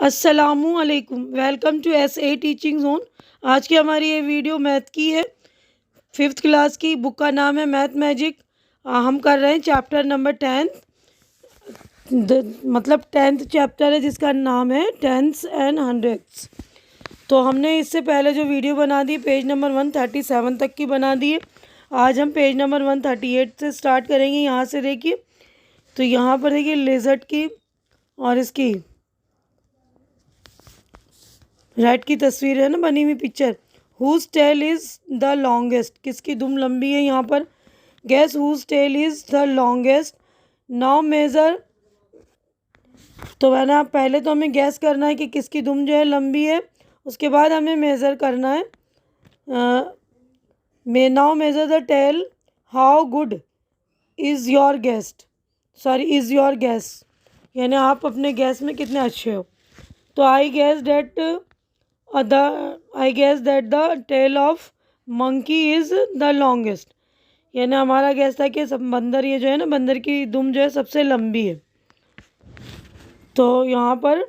अस्सलामुअलैकुम, welcome to SA teaching zone. आज की हमारी ये वीडियो मैथ की है। 5th क्लास की बुक का नाम है मैथ मैजिक। हम कर रहे हैं चैप्टर नंबर 10th, मतलब 10th चैप्टर है जिसका नाम है टेंस एंड हंड्रेड्स। तो हमने इससे पहले जो वीडियो बना दी पेज नंबर 137 तक की बना दी है। आज हम पेज नंबर 138 से स्टार्ट करेंगे। यहाँ से देखिए, तो यहाँ पर देखिए लेजर्ड की और इसकी राइट की तस्वीर है ना बनी हुई picture. Whose tail is the longest, किसकी दुम लंबी है यहाँ पर। Guess whose tail is the longest. Now measure, तो मैंने पहले तो हमें गैस करना है कि किसकी दुम जो है लंबी है, उसके बाद हमें मेज़र करना है। Now measure the tail. How good is your guest, sorry is your guess, यानी आप अपने गैस में कितने अच्छे हो। तो I guess that the tail of monkey is the longest, यानी हमारा गैस था कि सब बंदर, ये जो है ना बंदर की दुम जो है सबसे लंबी है। तो यहाँ पर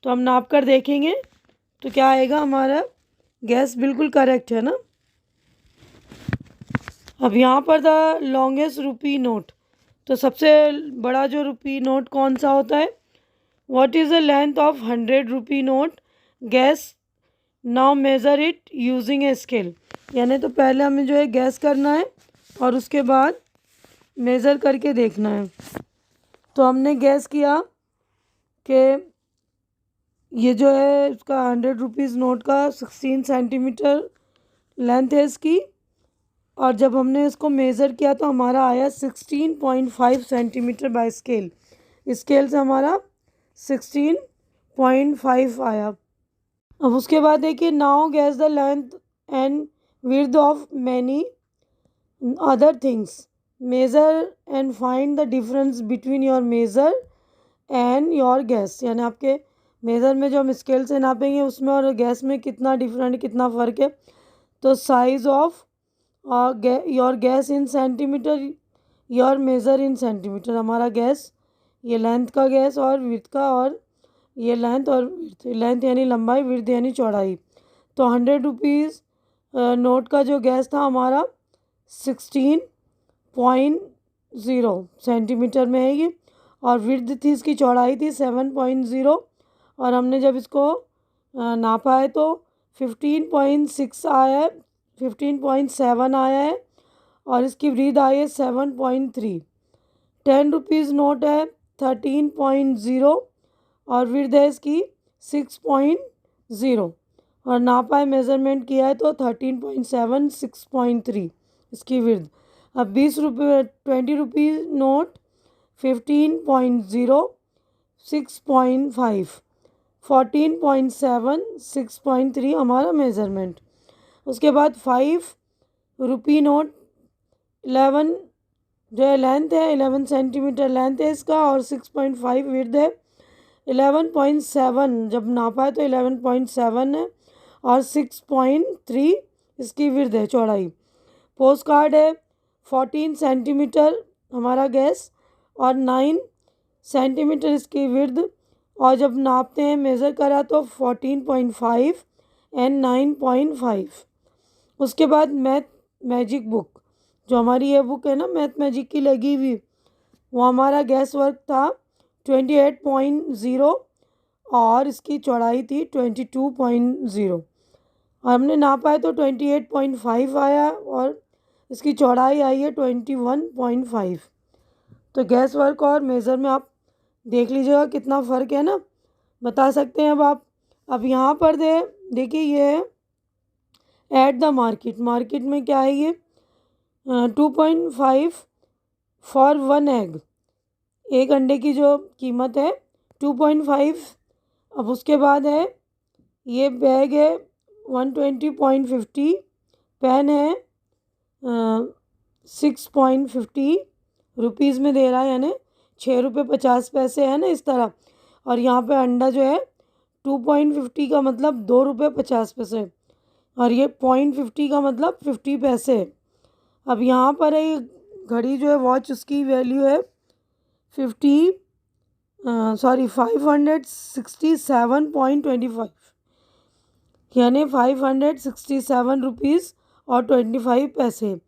तो हम नाप कर देखेंगे तो क्या आएगा, हमारा गैस बिल्कुल करेक्ट है ना। अब यहाँ पर द लॉन्गेस्ट रुपी नोट, तो सबसे बड़ा जो रुपी नोट कौन सा होता है। What is the length of 100 rupee note, gas now measure it using a scale, यानी तो पहले हमें जो है गैस करना है और उसके बाद मेज़र करके देखना है। तो हमने गैस किया कि ये जो है इसका 100 रुपीज़ नोट का 16 सेंटीमीटर लेंथ है इसकी, और जब हमने इसको मेज़र किया तो हमारा आया 16.5 सेंटीमीटर बाय स्केल। स्केल से हमारा 16.5 आया। अब उसके बाद देखिए, now gas the length and width of many other things, measure and find the difference between your measure and your guess, यानी आपके मेज़र में जो हम स्केल से नापेंगे उसमें और गैस में कितना डिफरेंट, कितना फ़र्क है। तो size of your gas in centimetre, your measure in centimetre, हमारा गैस ये लेंथ का गैस और विड्थ का, और ये लेंथ और विड्थ, लेंथ यानी लंबाई, विड्थ यानी चौड़ाई। तो 100 रुपीज़ नोट का जो गैस था हमारा 16.0 सेंटीमीटर में है ये, और विड्थ थी इसकी, चौड़ाई थी 7.0, और हमने जब इसको नापा है तो 15.6 आया है, 15.7 आया है, और इसकी विड्थ आई है 7.3। 10 रुपीज़ नोट है 13.0 और विड्थ है इसकी 6.0, और नापा है मेज़रमेंट किया है तो 13.7, 6.3 इसकी विड्थ। अब 20 रुपीज़ नोट 15.0, 6.5, 14.7, 6.3 हमारा मेज़रमेंट। उसके बाद 5 रुपी नोट 11 जो है लेंथ है, 11 सेंटीमीटर लेंथ है इसका, और 6.5 विड्थ है। 11.7 जब नापा है तो 11.7 है, और 6.3 इसकी विड्थ है, चौड़ाई। पोस्ट कार्ड है 14 सेंटीमीटर हमारा गैस, और 9 सेंटीमीटर इसकी विड्थ, और जब नापते हैं मेज़र करा तो 14.5 एंड 9.5। उसके बाद मैथ मैजिक बुक, जो हमारी ये बुक है ना मैथ मैजिक की लगी हुई, वो हमारा गैस वर्क था 28.0 और इसकी चौड़ाई थी 22.0, और हमने नापा है तो 28.5 आया, और इसकी चौड़ाई आई है 21.5। तो गैस वर्क और मेज़र में आप देख लीजिएगा कितना फ़र्क है ना, बता सकते हैं अब आप। अब यहाँ पर देखिए ये है एट द मार्केट, मार्केट में क्या है ये 2.5 फॉर 1 एग, एक अंडे की जो कीमत है 2.5। अब उसके बाद है ये बैग है 120.50, पेन है 6.50 रुपीज़ में दे रहा है, यानी 6 रुपये 50 पैसे है ना इस तरह। और यहाँ पे अंडा जो है 2.50 का मतलब 2 रुपये 50 पैसे, और ये 0.50 का मतलब 50 पैसे। अब यहाँ पर है घड़ी जो है वॉच, उसकी वैल्यू है 50 सॉरी 567.25, यानी 567 रुपीज़ और 25 पैसे।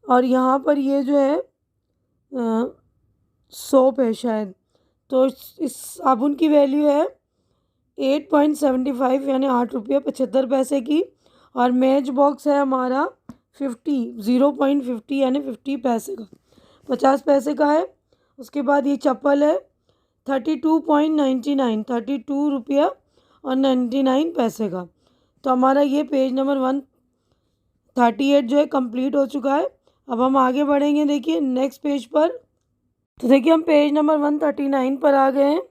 और यहाँ पर ये जो है सोप है शायद, तो इस साबुन की वैल्यू है 8.75 यानी 8 रुपये 75 पैसे की। और मैच बॉक्स है हमारा 0.50 यानी 50 पैसे का, 50 पैसे का है। उसके बाद ये चप्पल है 32.99, 32 रुपया और 99 पैसे का। तो हमारा ये पेज नंबर 138 जो है कंप्लीट हो चुका है। अब हम आगे बढ़ेंगे, देखिए नेक्स्ट पेज पर। तो देखिए हम पेज नंबर 139 पर आ गए हैं।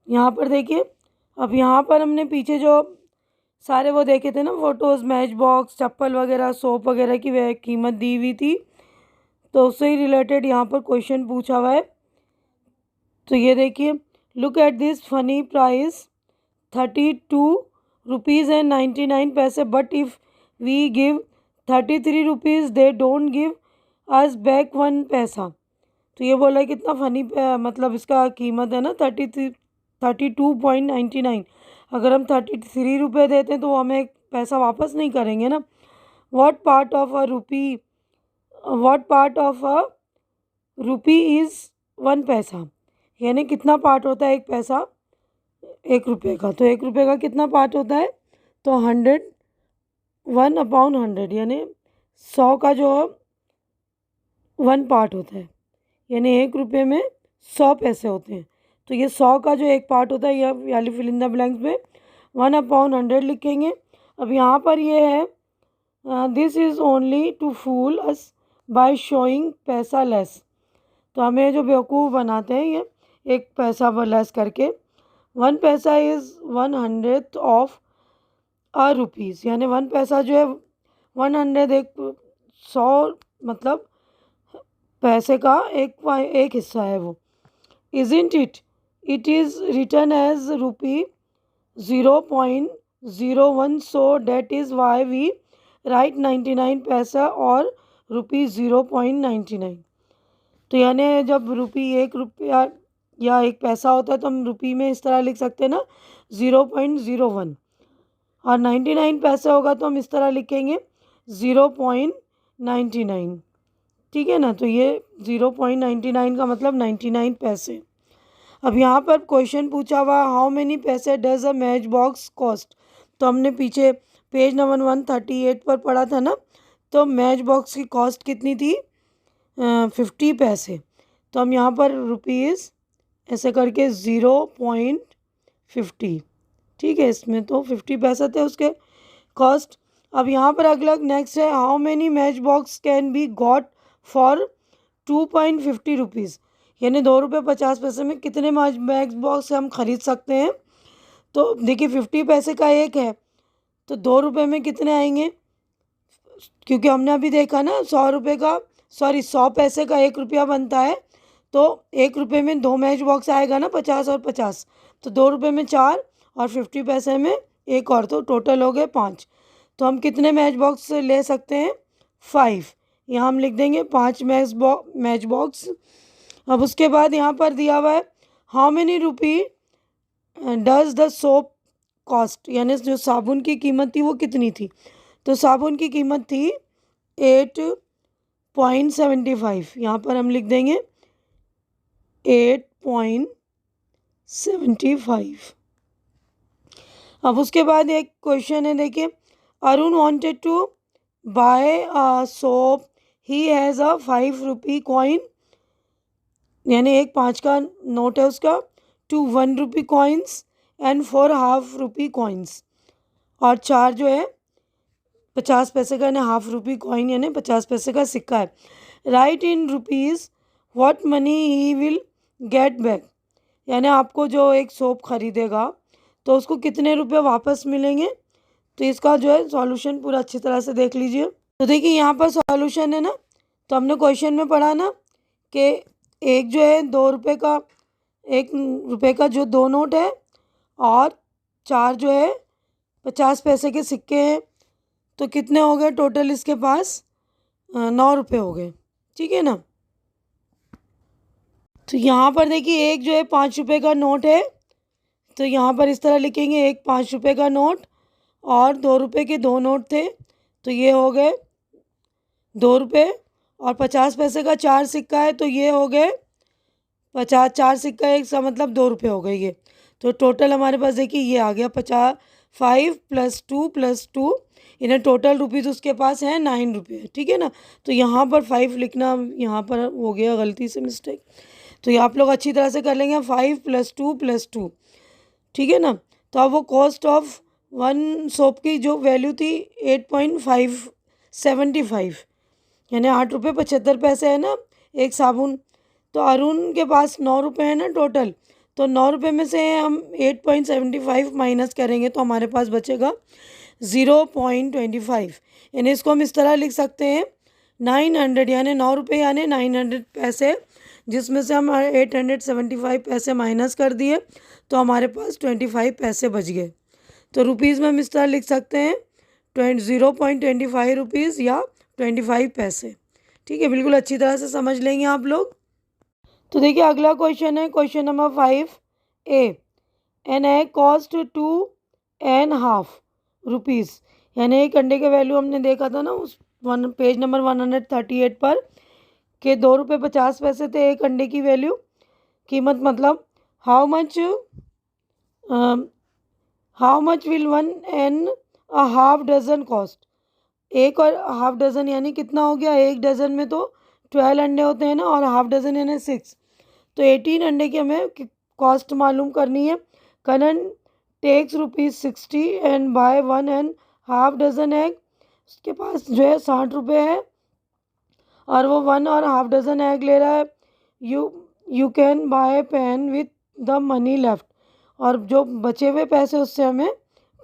यहाँ पर देखिए, अब यहाँ पर हमने पीछे जो सारे वो देखे थे ना फ़ोटोज़, मैच बॉक्स, चप्पल वगैरह, सोप वगैरह की वह कीमत दी हुई थी, तो उससे ही रिलेटेड यहाँ पर क्वेश्चन पूछा हुआ है। तो ये देखिए, look at this funny price 32 rupees and 99 paise, but if we give 33 rupees they don't give us back 1 paisa. तो ये बोला है कितना फ़नी, मतलब इसका कीमत है ना 32.99। अगर हम 33 रुपये देते हैं तो वो हमें पैसा वापस नहीं करेंगे ना। What part of a rupee is 1 पैसा, यानी कितना पार्ट होता है 1 पैसा 1 रुपये का। तो 1 रुपये का कितना पार्ट होता है, तो 100, 1/100 यानी 100 का जो 1 पार्ट होता है, यानी 1 रुपये में 100 पैसे होते हैं। तो ये 100 का जो एक पार्ट होता है, यह वाली फिल इन द ब्लैंक्स में 1/100 लिखेंगे। अब यहाँ पर ये है, this is only to fool us by showing paisa less. तो हमें जो बेवकूफ़ बनाते हैं ये 1 पैसा लेस करके। 1 पैसा इज़ 1/100 ऑफ अ रुपीज़, यानी 1 पैसा जो है 100 100 मतलब पैसे का एक हिस्सा है वो। Isn't it? It is written as rupee 0.01, so that is why we write 99 पैसा और रुपी 0.99। तो यानी जब रुपी 1 रुपया या 1 पैसा होता है तो हम रुपी में इस तरह लिख सकते हैं ना 0.01, और 99 पैसे होगा तो हम इस तरह लिखेंगे 0.99। ठीक है ना, तो ये 0.99 का मतलब 99 पैसे। अब यहाँ पर क्वेश्चन पूछा हुआ, हाउ मेनी पैसे does a match box cost. तो हमने पीछे पेज नंबर 138 पर पढ़ा था ना, तो मैच बॉक्स की कॉस्ट कितनी थी, 50 पैसे। तो हम यहाँ पर रुपीज़ ऐसे करके 0.50, ठीक है, इसमें तो 50 पैसे थे उसके कॉस्ट। अब यहाँ पर अगला नेक्स्ट है, how many match box can be got for 2.50 rupees, यानी 2 रुपये 50 पैसे में कितने मैच बॉक्स हम ख़रीद सकते हैं। तो देखिए 50 पैसे का एक है, तो 2 रुपये में कितने आएंगे, क्योंकि हमने अभी देखा ना 100 पैसे का 1 रुपया बनता है, तो 1 रुपये में 2 मैच बॉक्स आएगा ना, 50 और 50। तो 2 रुपये में 4 और 50 पैसे में एक और, तो टोटल हो गए 5। तो हम कितने मैच बॉक्स ले सकते हैं, 5। यहाँ हम लिख देंगे 5 मैच बॉक्स। अब उसके बाद यहाँ पर दिया हुआ है, how many rupee does the soap cost, यानी जो साबुन की कीमत थी वो कितनी थी। तो साबुन की कीमत थी 8.75, यहाँ पर हम लिख देंगे 8.75। अब उसके बाद एक क्वेश्चन है, देखिए, Arun wanted to buy a soap, he has a 5 rupee coin, यानी एक 5 का नोट है उसका, 2 1 rupee coins and 4 half rupee coins, और 4 जो है 50 पैसे का, यानी हाफ रुपी कॉइन यानी 50 पैसे का सिक्का है। Right in rupees what money he will get back, यानी आपको जो एक सोप ख़रीदेगा तो उसको कितने रुपए वापस मिलेंगे। तो इसका जो है सॉल्यूशन पूरा अच्छी तरह से देख लीजिए। तो देखिए यहाँ पर सॉल्यूशन है ना, तो हमने क्वेश्चन में पढ़ा ना कि एक जो है 2 रुपये का, 1 रुपये का जो 2 नोट है, और 4 जो है 50 पैसे के सिक्के हैं, तो कितने हो गए टोटल इसके पास, 9 रुपये हो गए, ठीक है ना। तो यहाँ पर देखिए एक जो है 5 रुपये का नोट है, तो यहाँ पर इस तरह लिखेंगे, एक 5 रुपये का नोट और 2 रुपये के 2 नोट थे, तो ये हो गए 2 रुपये, और 50 पैसे का 4 सिक्का है, तो ये हो गए 50, 4 सिक्का एक सा मतलब 2 रुपये हो गए ये। तो टोटल हमारे पास देखिए ये आ गया 50, 5 + 2 इन्हें टोटल रुपीज़ उसके पास है 9 रुपये, ठीक है ना। तो यहाँ पर 5 लिखना यहाँ पर हो गया गलती से मिस्टेक, तो ये आप लोग अच्छी तरह से कर लेंगे। 5 + 2 ठीक है ना। तो अब वो कॉस्ट ऑफ 1 सोप की जो वैल्यू थी 8.575 यानी 8 रुपये 75 पैसे है ना एक साबुन। तो अरुण के पास 9 रुपये है ना टोटल, तो 9 रुपये में से हम 8.75 माइनस करेंगे तो हमारे पास बचेगा 0.25, यानी इसको हम इस तरह लिख सकते हैं 900 यानी 9 रुपये यानी 900 पैसे, जिसमें से हम 875 पैसे माइनस कर दिए तो हमारे पास 25 पैसे बच गए। तो रुपीज़ में हम इस तरह लिख सकते हैं 0.25 रुपीज़ या 25 पैसे, ठीक है। बिल्कुल अच्छी तरह से समझ लेंगे आप लोग। तो देखिए अगला क्वेश्चन है question number 5A, an egg cost 2.5 rupees, यानी एक अंडे के वैल्यू हमने देखा था ना उस पेज नंबर 138 पर कि 2 रुपये 50 पैसे थे एक अंडे की वैल्यू कीमत, मतलब how much will 1.5 dozen cost. एक और हाफ डज़न यानी कितना हो गया, एक डज़न में तो 12 अंडे होते हैं ना, और हाफ डज़न यानी 6, तो 18 अंडे की हमें कॉस्ट मालूम करनी है। Kanan takes ₹60 and buy 1.5 dozen egg, उसके पास जो है 60 रुपये है और वो 1.5 डज़न एग ले रहा है। You can buy pen with the money left, और जो बचे हुए पैसे उससे हमें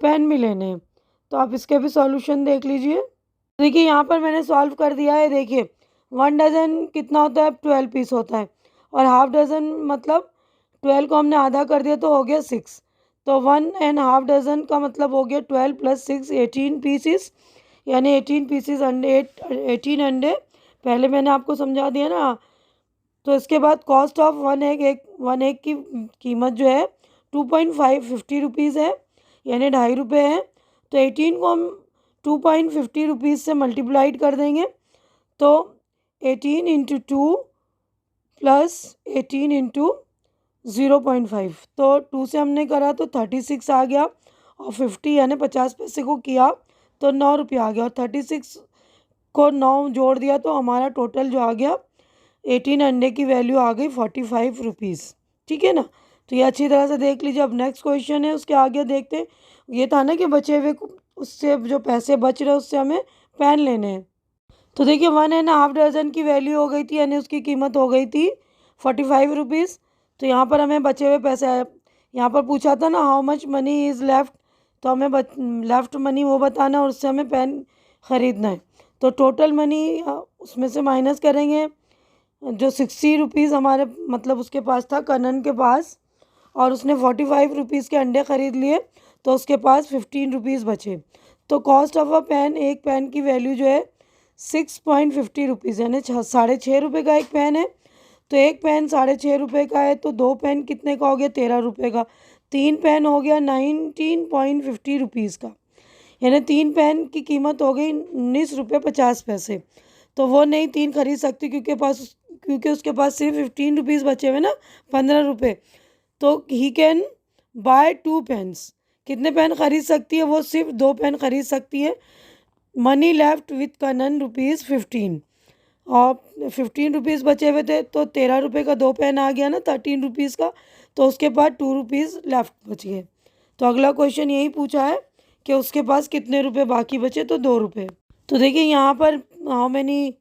पेन भी लेने हैं। तो आप इसके भी सॉल्यूशन देख लीजिए। देखिए यहाँ पर मैंने सॉल्व कर दिया है। देखिए 1 डज़न कितना होता है, 12 पीस होता है, और हाफ डज़न मतलब 12 को हमने आधा कर दिया तो हो गया 6, तो 1.5 डज़न का मतलब हो गया 12 + 6 18 पीसीस, यानी 18 पीसीस अंडे 18 अंडे पहले मैंने आपको समझा दिया ना। तो इसके बाद कॉस्ट ऑफ 1 एग की कीमत जो है 2.50 रुपीज़ है, यानी 2.5 रुपये है। तो 18 को हम 2.50 रुपीज़ से मल्टीप्लाइड कर देंगे, तो 18 × 2 + 18 × 0.5, तो 2 से हमने करा तो 36 आ गया, और 50 यानी 50 पैसे को किया तो 9 रुपये आ गया, और 36 को 9 जोड़ दिया तो हमारा टोटल जो आ गया 18 अंडे की वैल्यू आ गई 45 रुपीज़, ठीक है ना। तो ये अच्छी तरह से देख लीजिए। अब नेक्स्ट क्वेश्चन है, उसके आगे देखते हैं। ये था ना कि बचे हुए उससे जो पैसे बच रहे उससे हमें पेन लेने हैं। तो देखिए 1.5 डज़न की वैल्यू हो गई थी, यानी उसकी कीमत हो गई थी 45 रुपीज़। तो यहाँ पर हमें बचे हुए पैसे यहाँ पर पूछा था ना how much money is left, तो हमें लेफ़्ट मनी वो बताना और उससे हमें पेन ख़रीदना है। तो टोटल मनी उसमें से माइनस करेंगे जो 60 रुपीज़ हमारे मतलब उसके पास था कनन के पास, और उसने 45 रुपीज़ के अंडे ख़रीद लिए, तो उसके पास 15 रुपीज़ बचे। तो कॉस्ट ऑफ अ पेन, एक पेन की वैल्यू जो है 6.50 रुपीज़, यानी 6.5 रुपये का एक पेन है। तो एक पेन 6.5 रुपये का है, तो 2 पेन कितने का हो गया, 13 रुपये का। 3 पेन हो गया 19.50 रुपीज़ का, यानी 3 पेन की कीमत हो गई 19 रुपये 50 पैसे। तो वो नहीं 3 खरीद सकती क्योंकि उसके पास सिर्फ 15 रुपीज़ बचे हुए ना, 15 रुपये। तो ही कैन बाय 2 पेन्स, कितने पेन ख़रीद सकती है वो, सिर्फ 2 पेन ख़रीद सकती है। मनी लेफ्ट विथ कनन ₹15, और 15 रुपीज़ बचे हुए थे, तो 13 रुपये का 2 पेन आ गया ना 13 रुपीज़ का, तो उसके बाद 2 रुपीज़ लेफ्ट बच गए। तो अगला क्वेश्चन यही पूछा है कि उसके पास कितने रुपए बाकी बचे, तो 2 रुपये। तो देखिए यहाँ पर how many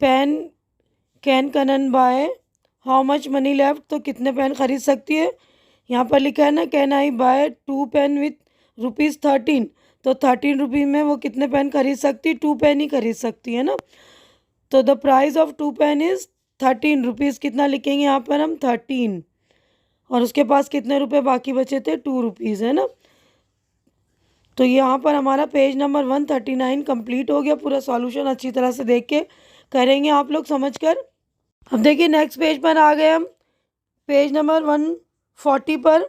pen can Kanan buy, how much money left, तो कितने पेन ख़रीद सकती है। यहाँ पर लिखा है ना can I buy 2 pen with ₹13, तो 13 रुपये में वो कितने पेन खरीद सकती है, 2 पेन ही खरीद सकती है ना। तो the price of 2 pen is 13 rupees, कितना लिखेंगे यहाँ पर हम 13, और उसके पास कितने रुपए बाकी बचे थे, 2 रुपीज़ है ना। तो यहाँ पर हमारा पेज नंबर 139 कंप्लीट हो गया। पूरा सॉल्यूशन अच्छी तरह से देख के करेंगे आप लोग समझकर। अब देखिए नेक्स्ट पेज पर आ गए हम। पेज नंबर 140 पर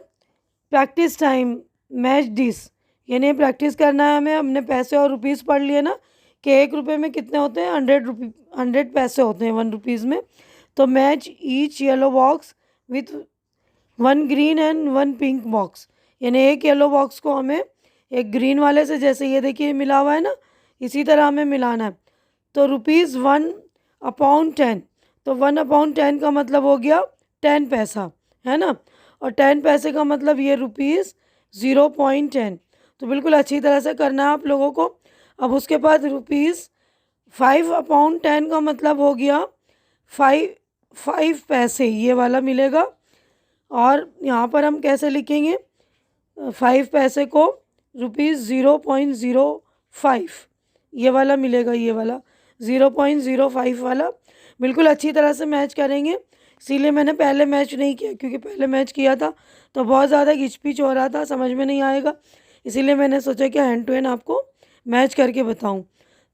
प्रैक्टिस टाइम मैच दिस, यानी प्रैक्टिस करना है हमें। हमने पैसे और रुपीज़ पढ़ लिए ना कि 1 रुपये में कितने होते हैं, 100 पैसे होते हैं 1 रुपीज़ में। तो match each yellow box with 1 green and 1 pink box, यानी एक येलो बॉक्स को हमें एक ग्रीन वाले से, जैसे ये देखिए मिला हुआ है ना, इसी तरह हमें मिलाना है। तो ₹1/10, तो 1/10 का मतलब हो गया 10 पैसा, है ना। और 10 पैसे का मतलब ये ₹0.10। तो बिल्कुल अच्छी तरह से करना है आप लोगों को। अब उसके बाद ₹5/10 का मतलब हो गया 5 पैसे, ये वाला मिलेगा। और यहाँ पर हम कैसे लिखेंगे 5 पैसे को ₹0.05, ये वाला मिलेगा, ये वाला 0.05 वाला। बिल्कुल अच्छी तरह से मैच करेंगे। इसीलिए मैंने पहले मैच नहीं किया, क्योंकि पहले मैच किया था तो बहुत ज़्यादा घिचपिच हो रहा था, समझ में नहीं आएगा। इसीलिए मैंने सोचा कि हैंड टू हैंड आपको मैच करके बताऊं।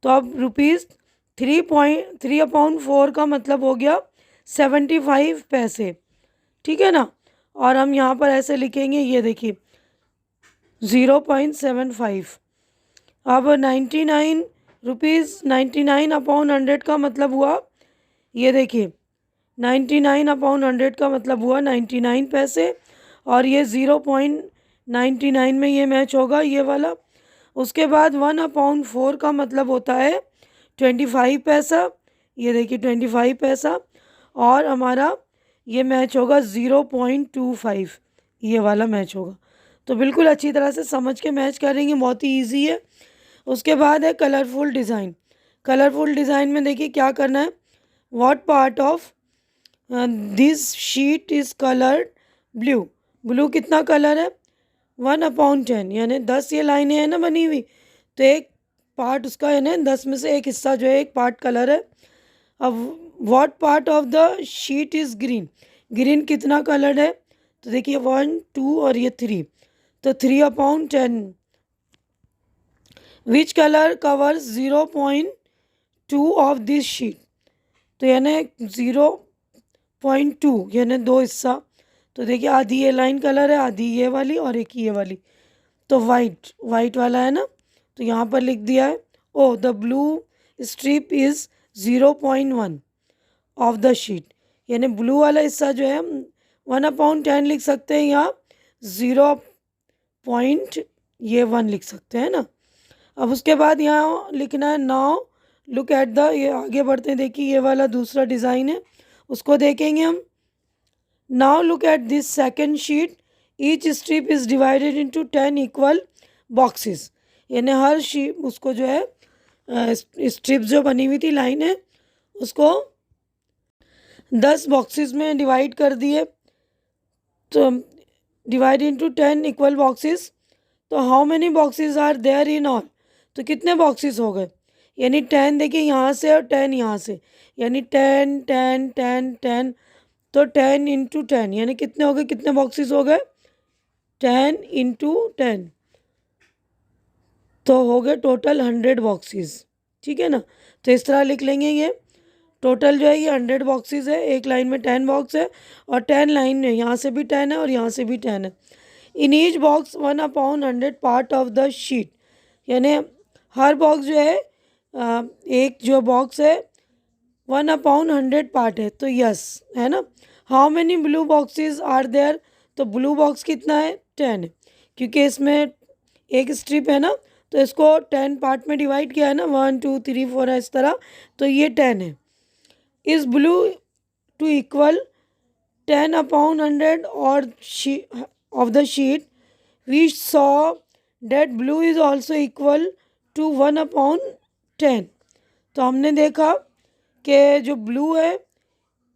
तो अब ₹3.4 का मतलब हो गया 75 पैसे, ठीक है ना। और हम यहाँ पर ऐसे लिखेंगे, ये देखिए 0.75। अब 99 रुपीज़ 99/100 का मतलब हुआ, ये देखिए 99/100 का मतलब हुआ 99 पैसे। और ये 0.99 में ये मैच होगा, ये वाला। उसके बाद 1/4 का मतलब होता है 25 पैसा, ये देखिए 25 पैसा। और हमारा ये मैच होगा 0.25, ये वाला मैच होगा। तो बिल्कुल अच्छी तरह से समझ के मैच करेंगे, बहुत ही ईजी है। उसके बाद है कलरफुल डिज़ाइन। कलरफुल डिज़ाइन में देखिए क्या करना है, what part of this sheet is coloured blue. Blue कितना कलर है 1/10, यानी 10 ये लाइनें हैं ना बनी हुई, तो एक पार्ट उसका है ना 10 में से एक हिस्सा जो है, एक पार्ट कलर है। अब what part of the sheet is green, green कितना कलर है, तो देखिए 1 2 और ये 3, तो 3/10। Which colour covers 0.2 of this sheet, तो यानी 0.2 यानी 2 हिस्सा। तो देखिए आधी ये लाइन कलर है, आधी ये वाली और एक ये वाली। तो वाइट वाला है ना, तो यहाँ पर लिख दिया है oh the blue strip is 0.1 of the sheet, यानी ब्लू वाला हिस्सा जो है 1/10 लिख सकते हैं, या 0.1 लिख सकते हैं ना। अब उसके बाद यहाँ लिखना है नाउ लुक एट द, ये आगे बढ़ते हैं, देखिए ये वाला दूसरा डिज़ाइन है, उसको देखेंगे हम। Now look at this second sheet, each strip is divided into 10 equal boxes, यानी हर शीट उसको जो है स्ट्रिप जो बनी हुई थी लाइन है, उसको 10 बॉक्सेस में डिवाइड कर दिए। तो डिवाइड इनटू 10 इक्वल बॉक्सेस, तो how many boxes are there in all, तो कितने बॉक्सेस हो गए, यानी 10 देखिए यहाँ से और 10 यहाँ से, यानी 10 10 10 10, तो 10 इंटू 10 यानी कितने हो गए, कितने बॉक्सेस हो गए 10 इंटू 10, तो हो गए टोटल 100 बॉक्सेस, ठीक है ना। तो इस तरह लिख लेंगे, ये टोटल जो है ये 100 बॉक्सेस है, एक लाइन में 10 बॉक्स है और 10 लाइन में यहाँ से भी 10 है और यहाँ से भी 10 है। In each box 1/100 part of the sheet, यानी हर बॉक्स जो है एक जो बॉक्स है 1/100 पार्ट है, तो यस है ना। How many blue boxes are there, तो ब्लू बॉक्स कितना है 10 है, क्योंकि इसमें एक स्ट्रिप है ना, तो इसको 10 पार्ट में डिवाइड किया है ना, 1 2 3 4 है इस तरह, तो ये 10 है। इज़ ब्लू टू इक्वल 10/100 और of the sheet we saw that blue is also equal to 1/10, तो हमने देखा कि जो ब्लू है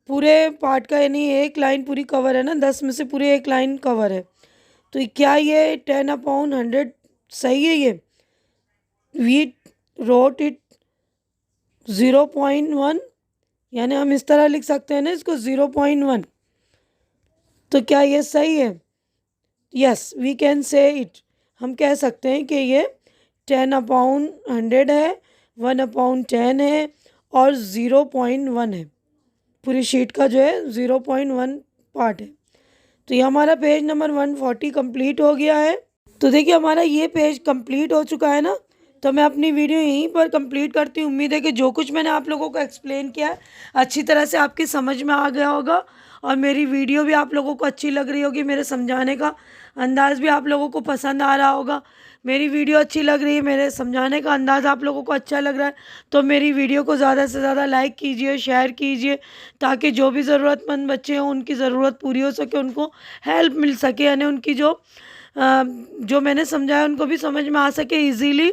पूरे पार्ट का, यानी एक लाइन पूरी कवर है ना, 10 में से पूरी एक लाइन कवर है, तो क्या ये 10/100 सही है। ये वी रोट इट 0.1, यानी हम इस तरह लिख सकते हैं ना इसको 0.1, तो क्या ये सही है, yes we can say it, हम कह सकते हैं कि ये 10/100 है, 1/10 है और 0.1 है, पूरी शीट का जो है 0.1 पार्ट है। तो ये हमारा पेज नंबर 140 कंप्लीट हो गया है। तो देखिए हमारा ये पेज कंप्लीट हो चुका है ना। तो मैं अपनी वीडियो यहीं पर कंप्लीट करती हूँ। उम्मीद है कि जो कुछ मैंने आप लोगों को एक्सप्लेन किया है अच्छी तरह से आपकी समझ में आ गया होगा, और मेरी वीडियो भी आप लोगों को अच्छी लग रही होगी। मेरे समझाने का अंदाज़ भी आप लोगों को पसंद आ रहा होगा। मेरी वीडियो अच्छी लग रही है, मेरे समझाने का अंदाज़ आप लोगों को अच्छा लग रहा है, तो मेरी वीडियो को ज़्यादा से ज़्यादा लाइक कीजिए, शेयर कीजिए, ताकि जो भी ज़रूरतमंद बच्चे हों उनकी ज़रूरत पूरी हो सके, उनको हेल्प मिल सके, यानी उनकी जो मैंने समझाया उनको भी समझ में आ सके ईज़िली।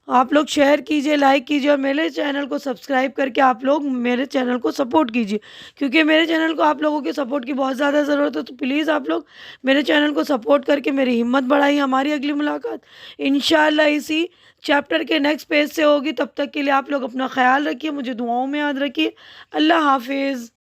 आप लोग शेयर कीजिए, लाइक कीजिए, और मेरे चैनल को सब्सक्राइब करके आप लोग मेरे चैनल को सपोर्ट कीजिए, क्योंकि मेरे चैनल को आप लोगों के सपोर्ट की बहुत ज़्यादा ज़रूरत है। तो प्लीज़ आप लोग मेरे चैनल को सपोर्ट करके मेरी हिम्मत बढ़ाइए। हमारी अगली मुलाकात इंशाल्लाह इसी चैप्टर के नेक्स्ट पेज से होगी। तब तक के लिए आप लोग अपना ख्याल रखिए, मुझे दुआओं में याद रखिए। अल्लाह हाफिज़।